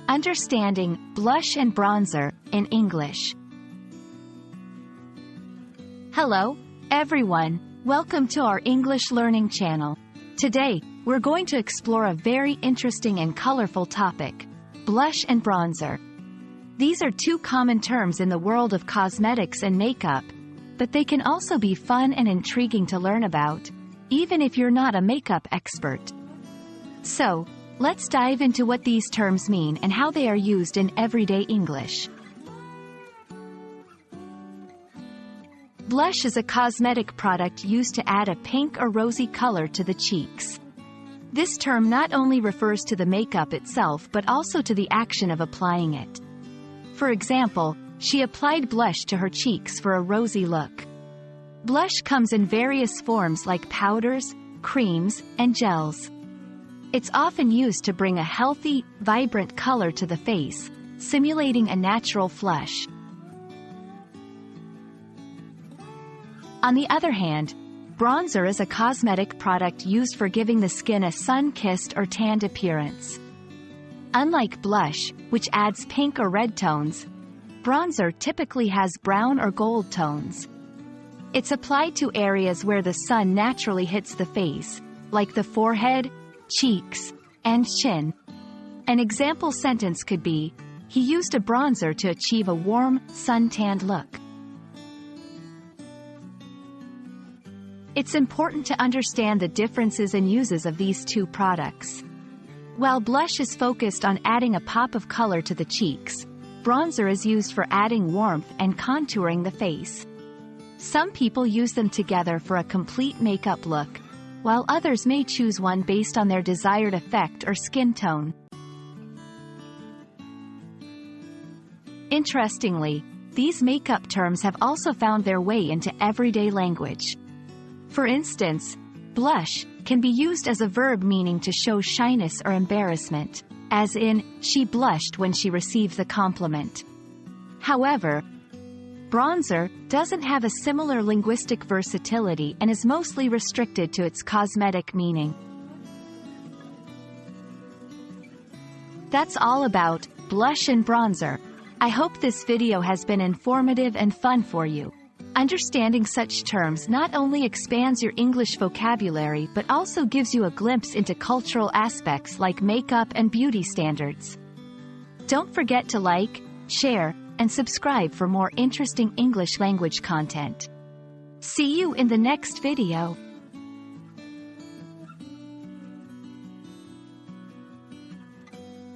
Understanding blush and bronzer in English. Hello, everyone. Welcome to our English learning channel. Today, we're going to explore a very interesting and colorful topic: blush and bronzer. These are two common terms in the world of cosmetics and makeup, but they can also be fun and intriguing to learn about, even if you're not a makeup expert. So, let's dive into what these terms mean and how they are used in everyday English. Blush is a cosmetic product used to add a pink or rosy color to the cheeks. This term not only refers to the makeup itself but also to the action of applying it. For example, she applied blush to her cheeks for a rosy look. Blush comes in various forms like powders, creams, and gels. It's often used to bring a healthy, vibrant color to the face, simulating a natural flush. On the other hand, bronzer is a cosmetic product used for giving the skin a sun-kissed or tanned appearance. Unlike blush, which adds pink or red tones, bronzer typically has brown or gold tones. It's applied to areas where the sun naturally hits the face, like the forehead, cheeks, and chin. An example sentence could be, "He used a bronzer to achieve a warm, sun-tanned look." It's important to understand the differences and uses of these two products. While blush is focused on adding a pop of color to the cheeks, bronzer is used for adding warmth and contouring the face. Some people use them together for a complete makeup look, while others may choose one based on their desired effect or skin tone. Interestingly, these makeup terms have also found their way into everyday language. For instance, blush can be used as a verb meaning to show shyness or embarrassment, as in, she blushed when she received the compliment. However, bronzer doesn't have a similar linguistic versatility and is mostly restricted to its cosmetic meaning. That's all about blush and bronzer. I hope this video has been informative and fun for you. Understanding such terms not only expands your English vocabulary but also gives you a glimpse into cultural aspects like makeup and beauty standards. Don't forget to like, share, and subscribe for more interesting English language content. See you in the next video.